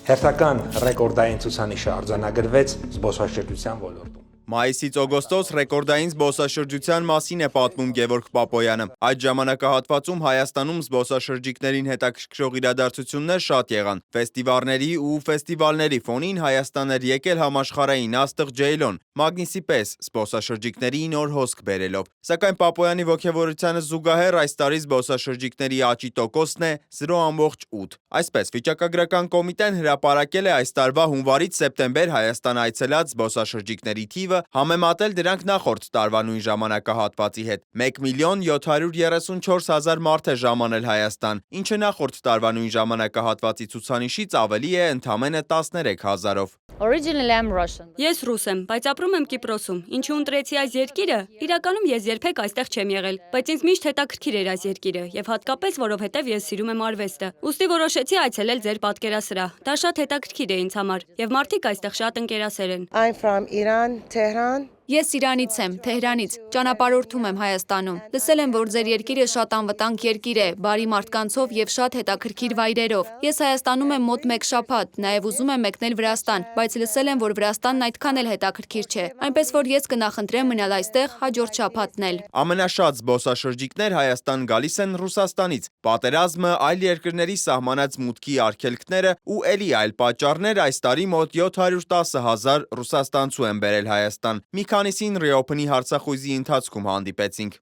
Հերթական ռեկորդային ցուցանիշը արձանագրվեց զբոսաշրջության ոլորտում։ Մայիսից օգոստոս ռեկորդային զբոսաշրջության մասին է պատմում Գևորգ Պապոյանը։ Այդ ժամանակահատվածում Հայաստանում զբոսաշրջիկներին հետաքրքրող իրադարձություններ շատ եղան։ Ֆեստիվալների ու ֆեստիվալների ֆոնին Հայաստան էր եկել համաշխարհային աստղ Ջեյլոն, մագնիսի պես զբոսաշրջիկների նոր հոսք բերելով։ Սակայն Պապոյանի ոգևորությանը զուգահեռ այս տարի զբոսաշրջիկների աճի տոկոսն է 0,8։ Այսպես, վիճակագրական կոմիտեն հրապարակել է այս տարվա հունվարից սեպտեմբեր Հայաստան այցելած զբոսաշրջիկների թիվը, համեմատել դրանք նախորդ տարվա նույն ժամանակահատվածի հետ։ 1,734,000 մարդ է ժամանել Հայաստան, ինչը նախորդ տարվա նույն ժամանակահատվածի ցուցանիշից ավելի է ընդամենը 13,000-ով։ Ես ռուս եմ, բայց ապրում եմ Կիպրոսում։ Ինչու ընտրեցի այս երկիրը։ Իրականում ես երբեք այստեղ չեմ եղել, բայց ինձ միշտ հետաքրքիր էր այս երկիրը, եւ հատկապես որովհետեւ ես սիրում եմ արվեստը։ Ուստի որոշեցի այցելել ձեր պատկերասրահ։ Դա շատ հետաքրքիր է ինձ համար, եւ մարդիկ այստեղ շատ ընկերասեր են։ I'm from Iran, Tehran. Ես Իրանից եմ, Թեհրանից, ճանապարհորդում եմ Հայաստանում։ Լսել եմ, որ ձեր երկիրը շատ անվտանգ երկիր է, բարի մարդկանցով եւ շատ հետաքրքիր վայրերով։ Ես Հայաստանում եմ մոտ 1 շաբաթ, նաեւ ուզում եմ մեկնել Վրաստան, բայց լսել եմ, որ Վրաստանն այդքան էլ հետաքրքիր չէ։ Այնպես որ ես կնախընտրեմ մնալ այստեղ հաջորդ շաբաթն էլ։ Ամենաշատ զբոսաշրջիկներ Հայաստան գալիս են Ռուսաստանից։ Պատերազմը, այլ երկրների սահմանած մուտքի արգելքները ու էլի այլ պատճառներ այս տարի մոտ 710,000 ռուսաստանցու են բերել Հայաստան։ Մի քանիսին Reopen-ի հարցախույզի ընթացքում հանդիպեցինք։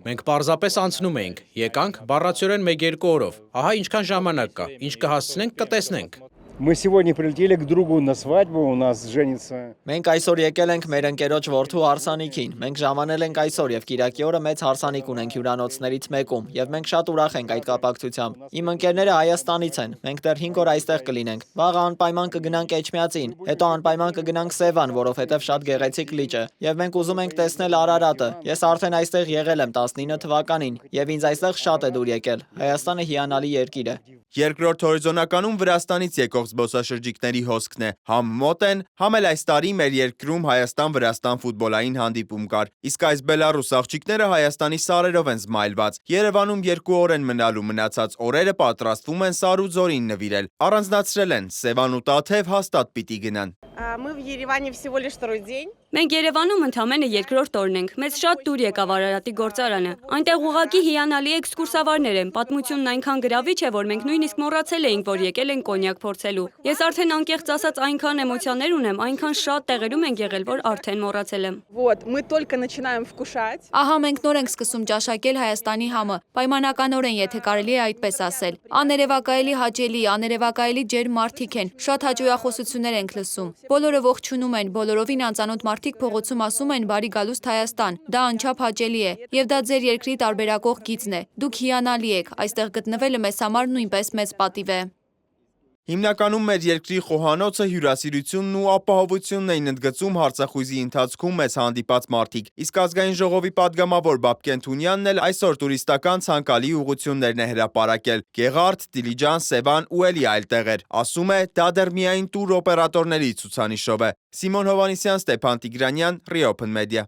Մենք պարզապես անցնում էինք, եկանք բառացիորեն 1-2 օրով։ Ահա ինչքան ժամանակ կա, ինչ կհասցնենք, կտեսնենք։ Мы сегодня прилетели к другу на свадьбу, у нас женится. Մենք այսօր եկել ենք մեր ընկերոջ որդու հարսանիքին։ Մենք ժամանել ենք այսօր եւ Կիրակի օրը մեծ հարսանիք ունենք հյուրանոցներից մեկում եւ մենք շատ ուրախ ենք այդ կապակցությամբ։ Իմ ընկերները Հայաստանից են։ Մենք դեռ 5 օր այստեղ կլինենք։ Վաղը անպայման կգնանք Էջմիածին, հետո անպայման կգնանք Սևան, որովհետեւ շատ գեղեցիկ լիճ է։ Եվ մենք ուզում ենք տեսնել Արարատը։ Ես արդեն այստեղ եղել եմ 19 թվականին եւ ինձ այստեղ շատ է դուր եկել։ Հայաստանը հիանալի երկիր է։ Երկրորդ հորիզոնականում Վրաստանից եկող զբոսաշրջիկների հոսքն է։ Համ մոտ են, համ էլ այս տարի մեր երկրում Հայաստան-Վրաստան ֆուտբոլային հանդիպում կար։ Իսկ այս բելառուս աղջիկները Հայաստանի սարերով են զմայլված։ Երևանում 2 օր են մնալու, մնացած օրերը պատրաստվում են Սար ու Ձորին նվիրել։ Առանձնացրել են Սևան ու Տաթև հաստատ պիտի գնան։ Мы в Ереване всего лишь второй день. Մենք Երևանում ընդամենը երկրորդ օրն ենք։ Մեզ շատ դուր եկավ Արարատի գործարանը։ Այնտեղ ուղղակի հիանալի էքսկուրսավարներ են։ Պատմությունն այնքան գրավիչ է, որ մենք նույնիսկ մոռացել էինք, որ եկել ենք կոնյակ փորձելու։ Ես արդեն անկեղծ ասած այնքան էմոցիաներ ունեմ, այնքան շատ տեղերում ենք եղել, որ արդեն մոռացել եմ։ Вот, мы только начинаем вкушать. Ահա մենք նոր ենք սկսում ճաշակել Հայաստանի համը, պայմանականորեն, եթե կարելի է այդպես ասել։ Աներևակայելի հաճելի, աներևակայելի ջերմ մարդիկ են, շատ հաճոյախոսություններ ենք լսում։ Բոլորը ողջունում են, բոլորովին անծանոթ մարդիկ փողոցում ասում են բարի գալուստ Հայաստան, դա անչափ հաճելի է, եւ դա ձեր երկրի տարբերակող գիծն է։ Դուք հիանալի եք, այստեղ գտնվելը մեզ համար նույնպես մեծ պատիվ է։ Հիմնականում մեր երկրի խոհանոցը հյուրասիրությունն ու ապահովությունն էին ընդգծում հարցախույզի ընթացքում մեզ հանդիպած մարդիկ։ Իսկ ազգային ժողովի падգամավոր Բաբկեն Թունյանն էլ այսօր տուրիստական ցանկալի ուղղություններն է հրապարակել՝ Գեղարդ, Դիլիջան, Սևան ու էլի այլ տեղեր։ Ասում է, դա դեռ միայն տուր օպերատորների ցուցանիշով է։ Սիմոն Հովանեսյան, Ստեփան Տիգրանյան, Reopen Media։